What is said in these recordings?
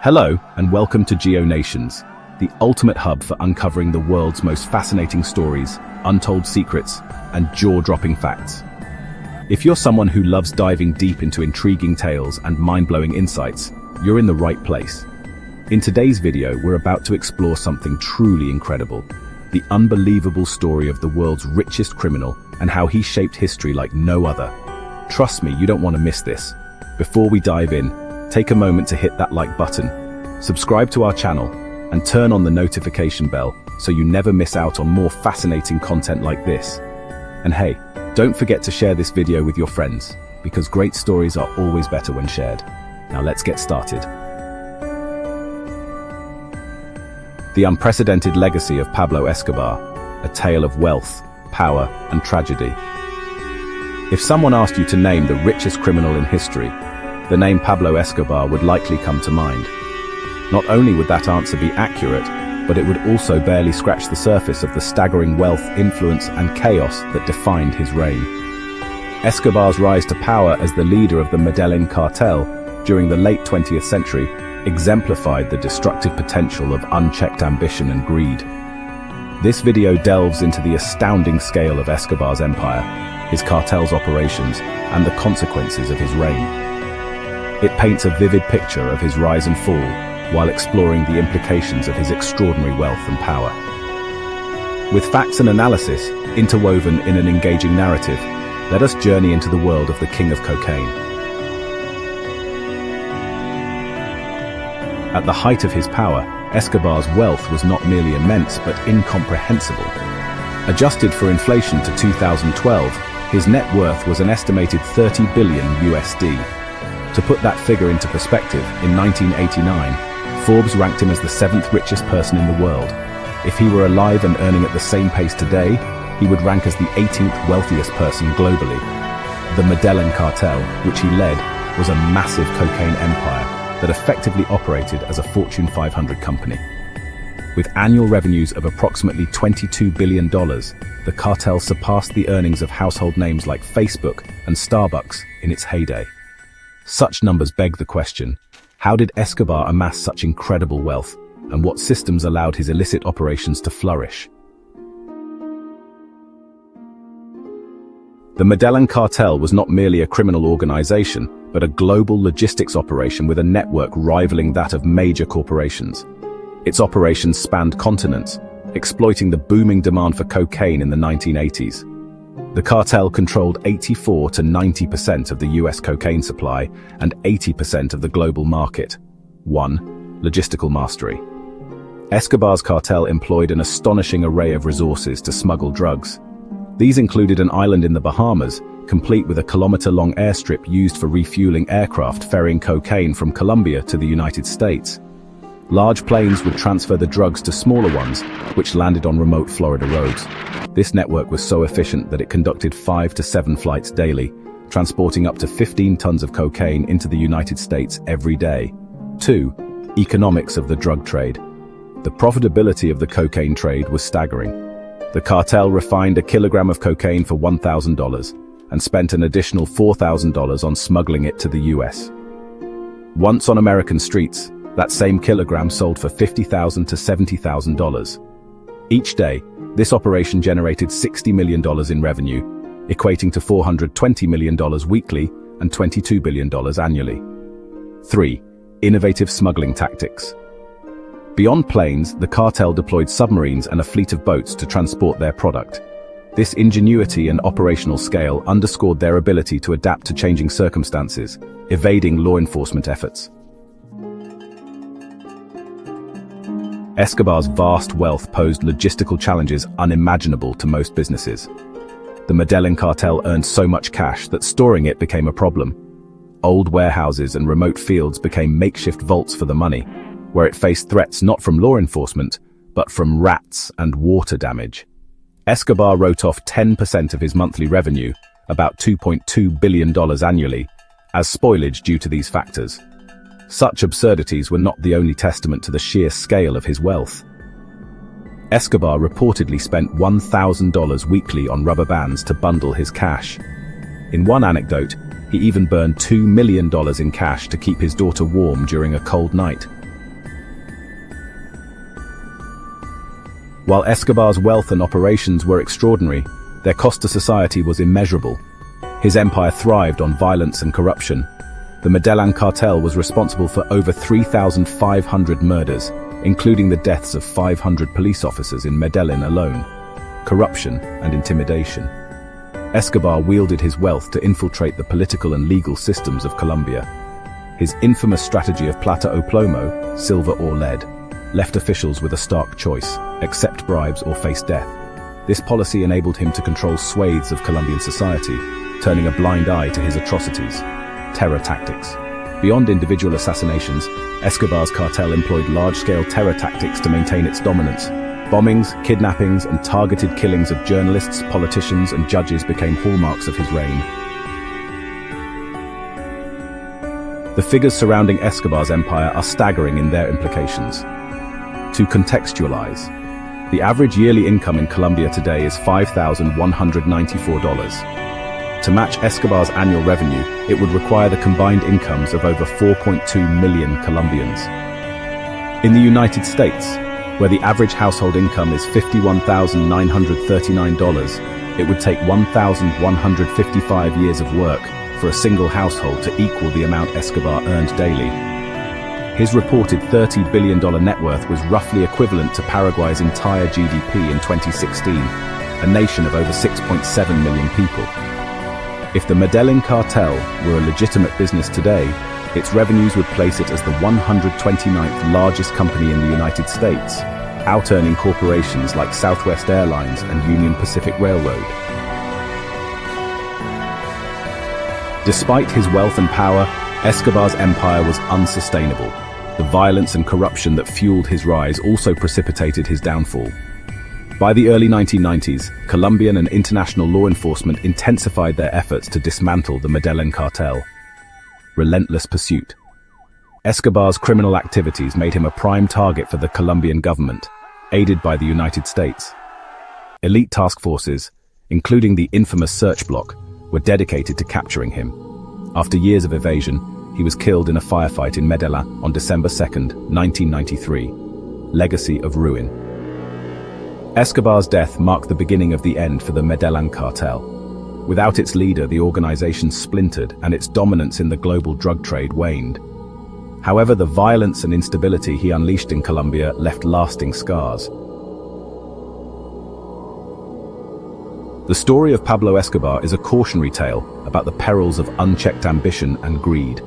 Hello, and welcome to GeoNations, the ultimate hub for uncovering the world's most fascinating stories, untold secrets, and jaw-dropping facts. If you're someone who loves diving deep into intriguing tales and mind-blowing insights, you're in the right place. In today's video, we're about to explore something truly incredible, the unbelievable story of the world's richest criminal and how he shaped history like no other. Trust me, you don't want to miss this. Before we dive in, take a moment to hit that like button, subscribe to our channel, and turn on the notification bell so you never miss out on more fascinating content like this. And hey, don't forget to share this video with your friends, because great stories are always better when shared. Now let's get started. The unprecedented legacy of Pablo Escobar, a tale of wealth, power, and tragedy. If someone asked you to name the richest criminal in history, the name Pablo Escobar would likely come to mind. Not only would that answer be accurate, but it would also barely scratch the surface of the staggering wealth, influence, and chaos that defined his reign. Escobar's rise to power as the leader of the Medellín Cartel during the late 20th century exemplified the destructive potential of unchecked ambition and greed. This video delves into the astounding scale of Escobar's empire, his cartel's operations, and the consequences of his reign. It paints a vivid picture of his rise and fall, while exploring the implications of his extraordinary wealth and power. With facts and analysis interwoven in an engaging narrative, let us journey into the world of the King of Cocaine. At the height of his power, Escobar's wealth was not merely immense but incomprehensible. Adjusted for inflation to 2012, his net worth was an estimated $30 billion USD. To put that figure into perspective, in 1989, Forbes ranked him as the 7th richest person in the world. If he were alive and earning at the same pace today, he would rank as the 18th wealthiest person globally. The Medellín Cartel, which he led, was a massive cocaine empire that effectively operated as a Fortune 500 company. With annual revenues of approximately $22 billion, the cartel surpassed the earnings of household names like Facebook and Starbucks in its heyday. Such numbers beg the question, how did Escobar amass such incredible wealth, and what systems allowed his illicit operations to flourish? The Medellín Cartel was not merely a criminal organization, but a global logistics operation with a network rivaling that of major corporations. Its operations spanned continents, exploiting the booming demand for cocaine in the 1980s. The cartel controlled 84 to 90% of the US cocaine supply and 80% of the global market. 1. Logistical mastery. Escobar's cartel employed an astonishing array of resources to smuggle drugs. These included an island in the Bahamas, complete with a kilometer-long airstrip used for refueling aircraft ferrying cocaine from Colombia to the United States. Large planes would transfer the drugs to smaller ones, which landed on remote Florida roads. This network was so efficient that it conducted 5 to 7 flights daily, transporting up to 15 tons of cocaine into the United States every day. 2. Economics of the drug trade. The profitability of the cocaine trade was staggering. The cartel refined a kilogram of cocaine for $1,000 and spent an additional $4,000 on smuggling it to the US. Once on American streets, that same kilogram sold for $50,000 to $70,000. Each day, this operation generated $60 million in revenue, equating to $420 million weekly and $22 billion annually. 3. Innovative smuggling tactics. Beyond planes, the cartel deployed submarines and a fleet of boats to transport their product. This ingenuity and operational scale underscored their ability to adapt to changing circumstances, evading law enforcement efforts. Escobar's vast wealth posed logistical challenges unimaginable to most businesses. The Medellín Cartel earned so much cash that storing it became a problem. Old warehouses and remote fields became makeshift vaults for the money, where it faced threats not from law enforcement, but from rats and water damage. Escobar wrote off 10% of his monthly revenue, about $2.2 billion annually, as spoilage due to these factors. Such absurdities were not the only testament to the sheer scale of his wealth. Escobar reportedly spent $1,000 weekly on rubber bands to bundle his cash. In one anecdote, he even burned $2 million in cash to keep his daughter warm during a cold night. While Escobar's wealth and operations were extraordinary, their cost to society was immeasurable. His empire thrived on violence and corruption. The Medellín Cartel was responsible for over 3,500 murders, including the deaths of 500 police officers in Medellín alone. Corruption and intimidation. Escobar wielded his wealth to infiltrate the political and legal systems of Colombia. His infamous strategy of plata o plomo, silver or lead, left officials with a stark choice: accept bribes or face death. This policy enabled him to control swathes of Colombian society, turning a blind eye to his atrocities. Terror tactics. Beyond individual assassinations, Escobar's cartel employed large-scale terror tactics to maintain its dominance. Bombings, kidnappings, and targeted killings of journalists, politicians, and judges became hallmarks of his reign. The figures surrounding Escobar's empire are staggering in their implications. To contextualize, the average yearly income in Colombia today is $5,194. To match Escobar's annual revenue, it would require the combined incomes of over 4.2 million Colombians. In the United States, where the average household income is $51,939, it would take 1,155 years of work for a single household to equal the amount Escobar earned daily. His reported $30 billion net worth was roughly equivalent to Paraguay's entire GDP in 2016, a nation of over 6.7 million people. If the Medellín Cartel were a legitimate business today, its revenues would place it as the 129th largest company in the United States, out-earning corporations like Southwest Airlines and Union Pacific Railroad. Despite his wealth and power, Escobar's empire was unsustainable. The violence and corruption that fueled his rise also precipitated his downfall. By the early 1990s, Colombian and international law enforcement intensified their efforts to dismantle the Medellín Cartel. Relentless pursuit. Escobar's criminal activities made him a prime target for the Colombian government, aided by the United States. Elite task forces, including the infamous Search Block, were dedicated to capturing him. After years of evasion, he was killed in a firefight in Medellín on December 2, 1993. Legacy of ruin. Escobar's death marked the beginning of the end for the Medellín Cartel. Without its leader, the organization splintered and its dominance in the global drug trade waned. However, the violence and instability he unleashed in Colombia left lasting scars. The story of Pablo Escobar is a cautionary tale about the perils of unchecked ambition and greed.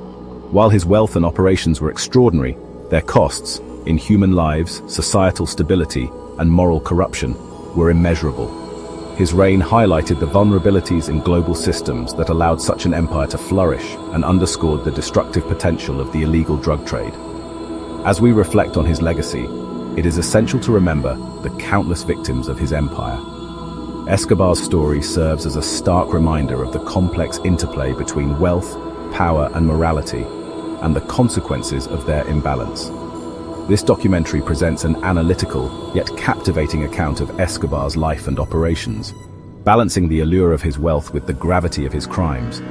While his wealth and operations were extraordinary, their costs, in human lives, societal stability, and moral corruption, were immeasurable. His reign highlighted the vulnerabilities in global systems that allowed such an empire to flourish and underscored the destructive potential of the illegal drug trade. As we reflect on his legacy, it is essential to remember the countless victims of his empire. Escobar's story serves as a stark reminder of the complex interplay between wealth, power, and morality, and the consequences of their imbalance. This documentary presents an analytical, yet captivating account of Escobar's life and operations, balancing the allure of his wealth with the gravity of his crimes.